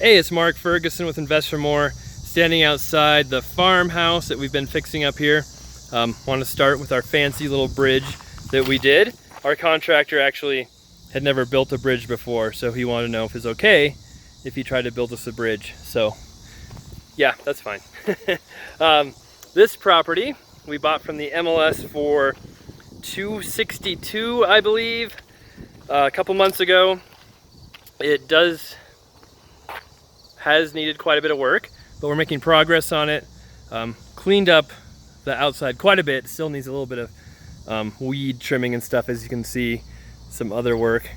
Hey, it's Mark Ferguson with Invest for More, standing outside the farmhouse that we've been fixing up here. Want to start with our fancy little bridge that we did. Our contractor actually had never built a bridge before, so he wanted to know if it's okay if he tried to build us a bridge. So yeah, that's fine. This property we bought from the MLS for $262, I believe, a couple months ago. It has needed quite a bit of work, but we're making progress on it. Cleaned up the outside quite a bit. Still needs a little bit of weed trimming and stuff, as you can see, some other work.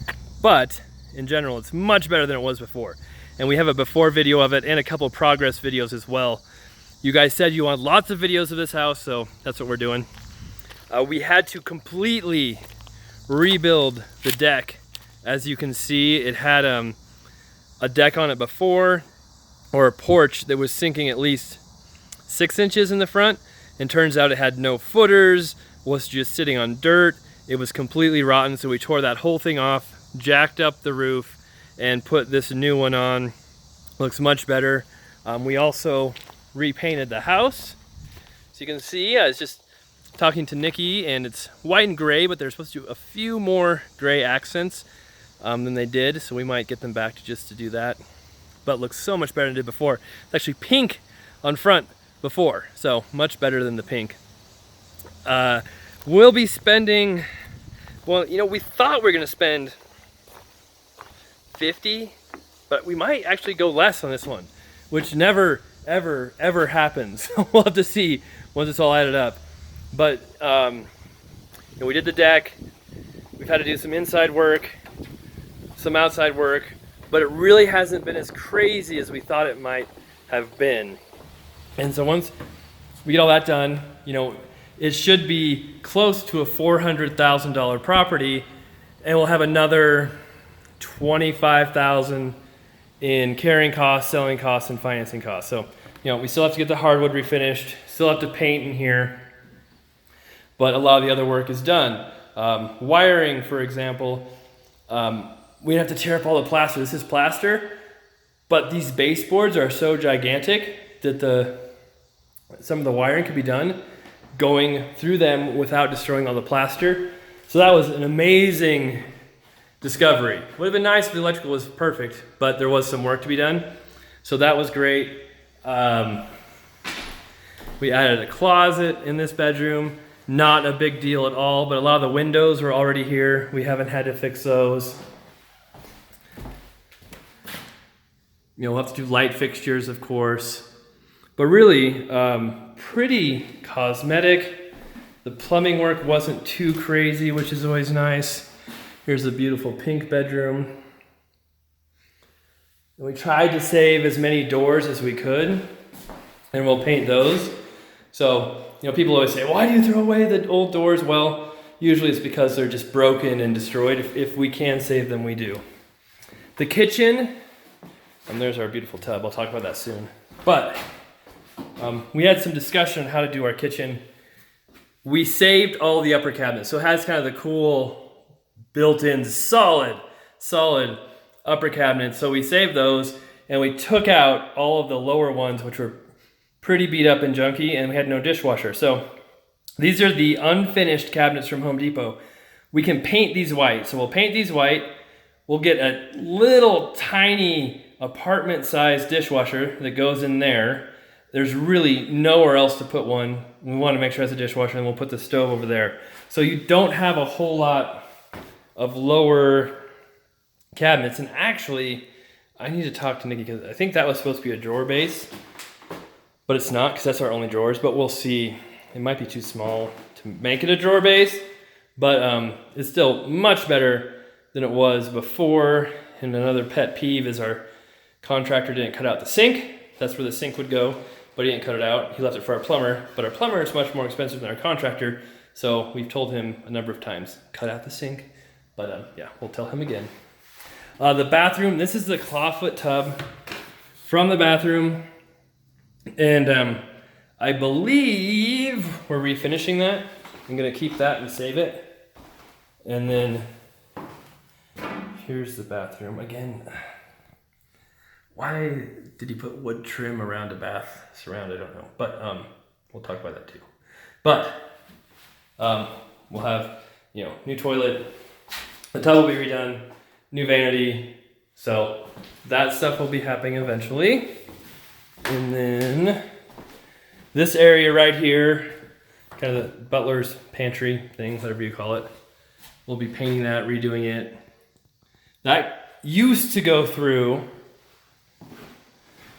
But in general, it's much better than it was before. And we have a before video of it and a couple progress videos as well. You guys said you want lots of videos of this house, so that's what we're doing. We had to completely rebuild the deck. As you can see, it had a deck on it before, or a porch that was sinking at least 6 inches in the front, and turns out it had no footers, was just sitting on dirt. It was completely rotten, so we tore that whole thing off, jacked up the roof, and put this new one on. Looks much better. We also repainted the house. So you can see, I was just talking to Nikki, and it's white and gray, but they're supposed to do a few more gray accents than they did, so we might get them back to do that. But looks so much better than it did before. It's actually pink on front before, so much better than the pink. We'll be spending, well, you know, we thought we were gonna spend 50, but we might actually go less on this one, which never, ever happens. We'll have to see once it's all added up. But you know, we did the deck. We've had to do some inside work, some outside work, but it really hasn't been as crazy as we thought it might have been. And so once we get all that done, you know, it should be close to a $400,000 property, and we'll have another $25,000 in carrying costs, selling costs, and financing costs. So, you know, we still have to get the hardwood refinished, still have to paint in here, but a lot of the other work is done. Wiring, for example, we have to tear up all the plaster. This is plaster, but these baseboards are so gigantic that some of the wiring could be done going through them without destroying all the plaster. So that was an amazing discovery. Would have been nice if the electrical was perfect, but there was some work to be done. So that was great. We added a closet in this bedroom. Not a big deal at all, but a lot of the windows were already here. We haven't had to fix those. You know, we'll have to do light fixtures, of course. But really, pretty cosmetic. The plumbing work wasn't too crazy, which is always nice. Here's a beautiful pink bedroom. And we tried to save as many doors as we could, and we'll paint those. So, you know, people always say, why do you throw away the old doors? Well, usually it's because they're just broken and destroyed. If we can save them, we do. The kitchen, and there's our beautiful tub. I'll talk about that soon. But we had some discussion on how to do our kitchen. We saved all the upper cabinets. So it has kind of the cool built-in solid upper cabinets. So we saved those, and we took out all of the lower ones, which were pretty beat up and junky, and we had no dishwasher. So these are the unfinished cabinets from Home Depot. We can paint these white. So we'll paint these white. We'll get a little tiny apartment-sized dishwasher that goes in there. There's really nowhere else to put one. We want to make sure it's a dishwasher, and we'll put the stove over there. So you don't have a whole lot of lower cabinets. And actually, I need to talk to Nikki, because I think that was supposed to be a drawer base, but it's not, because that's our only drawers. But we'll see. It might be too small to make it a drawer base, but it's still much better than it was before. And another pet peeve is our contractor didn't cut out the sink. That's where the sink would go, but he didn't cut it out. He left it for our plumber, but our plumber is much more expensive than our contractor, so we've told him a number of times, cut out the sink. But yeah, we'll tell him again. The bathroom, this is the clawfoot tub from the bathroom, and I believe we're refinishing that. I'm gonna keep that and save it. And then here's the bathroom. Again, Why did he put wood trim around a bath surround? I don't know, but we'll talk about that too. But we'll have, new toilet. The tub will be redone, new vanity. So that stuff will be happening eventually. And then this area right here, kind of the butler's pantry thing, whatever you call it, we'll be painting that, redoing it. That used to go through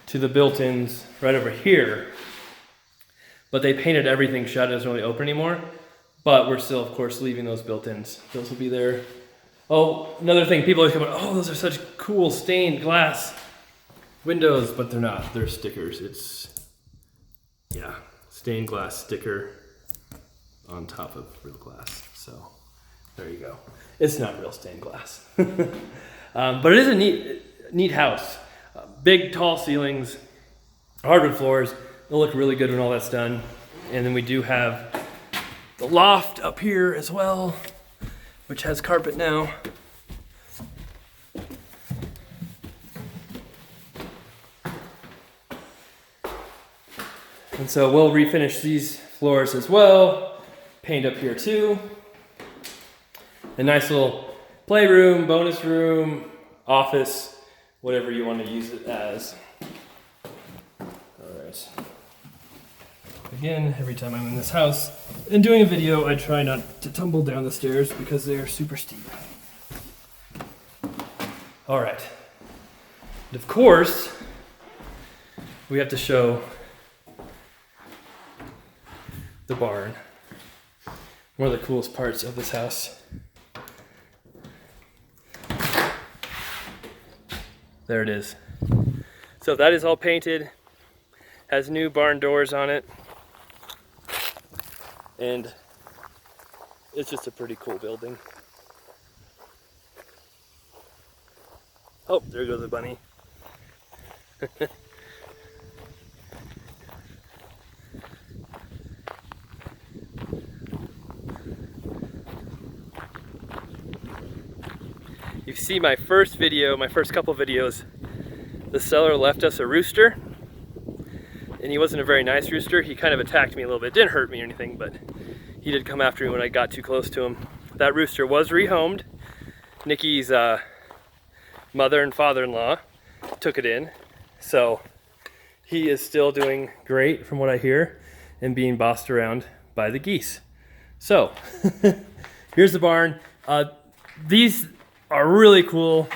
to the built-ins right over here, but they painted everything shut. It doesn't really open anymore, but we're still, of course, leaving those built-ins. Those will be there. Oh, another thing, people always come about, oh, those are such cool stained glass windows, but they're not. They're stickers. It's, stained glass sticker on top of real glass. So there you go. It's not real stained glass. But it is a neat house. Big, tall ceilings, hardwood floors. They'll look really good when all that's done. And then we do have the loft up here as well, which has carpet now. And so we'll refinish these floors as well. Paint up here too. A nice little playroom, bonus room, office, whatever you want to use it as. All right. Again, every time I'm in this house and doing a video, I try not to tumble down the stairs because they are super steep. All right. And of course, we have to show the barn. One of the coolest parts of this house. There it is. So that is all painted, has new barn doors on it, and it's just a pretty cool building. Oh, there goes the bunny. You see my first video, my first couple videos, the seller left us a rooster, and he wasn't a very nice rooster. He kind of attacked me a little bit. Didn't hurt me or anything, but he did come after me when I got too close to him. That rooster was rehomed. Nikki's mother and father-in-law took it in, so he is still doing great from what I hear and being bossed around by the geese. So here's the barn. These are really cool,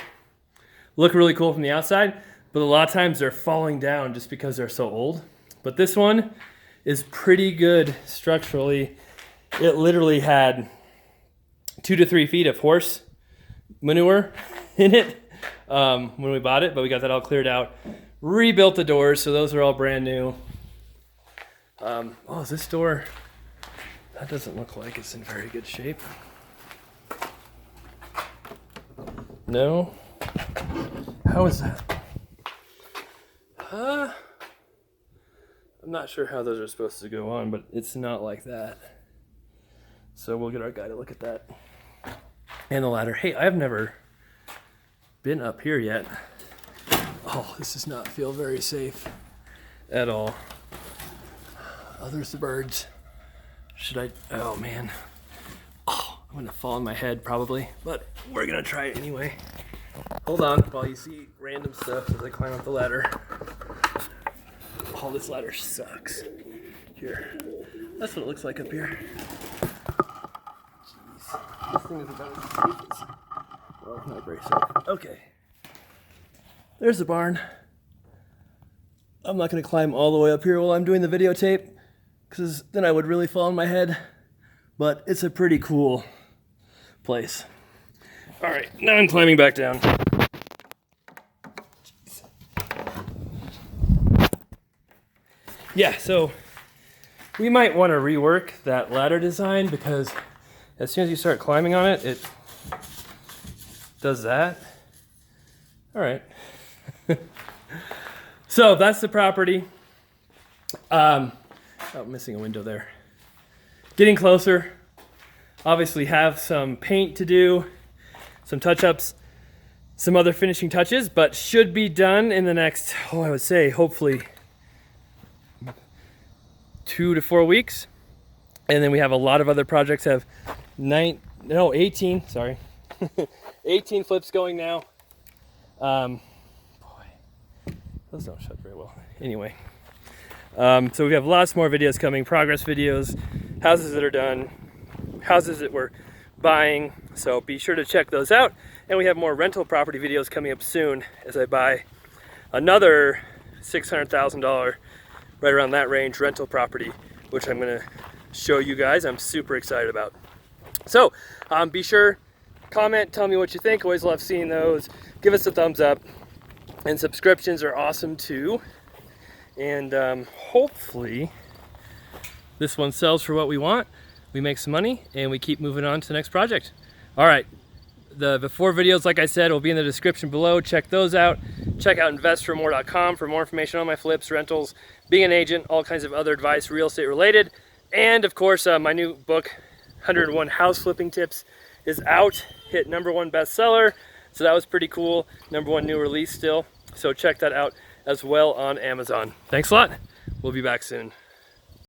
look really cool from the outside, but a lot of times they're falling down just because they're so old. But this one is pretty good structurally. It literally had 2 to 3 feet of horse manure in it when we bought it, but we got that all cleared out. Rebuilt the doors, so those are all brand new. Oh, is this door? That doesn't look like it's in very good shape. No? How is that? I'm not sure how those are supposed to go on, but it's not like that. So we'll get our guy to look at that. And the ladder. Hey, I've never been up here yet. Oh, this does not feel very safe at all. Oh, there's the birds. Should I? Oh, man. Oh, I'm gonna fall on my head probably, but we're gonna try it anyway. Hold on while you see random stuff as I climb up the ladder. Oh, this ladder sucks. Here. That's what it looks like up here. Jeez. This thing is about as safe as... Well, not very safe. Okay. There's the barn. I'm not going to climb all the way up here while I'm doing the videotape, because then I would really fall on my head. But it's a pretty cool place. All right, now I'm climbing back down. Yeah, so we might want to rework that ladder design, because as soon as you start climbing on it, it does that. All right. So that's the property. Oh, missing a window there. Getting closer. Obviously have some paint to do, some touch-ups. some other finishing touches, but should be done in the next, I would say, hopefully 2 to 4 weeks. And then we have a lot of other projects. Have 18, sorry, 18 flips going now. Boy, those don't shut very well. Anyway, so we have lots more videos coming, progress videos, houses that are done, houses that we're buying. So be sure to check those out. And we have more rental property videos coming up soon as I buy another $600,000, right around that range, rental property, which I'm gonna show you guys. I'm super excited about. So be sure, comment, tell me what you think. Always love seeing those. Give us a thumbs up, and subscriptions are awesome too. And hopefully this one sells for what we want. We make some money and we keep moving on to the next project. All right, the before videos, like I said, will be in the description below. Check those out. Check out investformore.com for more information on my flips, rentals, being an agent, all kinds of other advice, real estate related. And of course, my new book, 101 House Flipping Tips, is out. Hit #1 bestseller. So that was pretty cool. #1 new release still. So check that out as well on Amazon. Thanks a lot. We'll be back soon.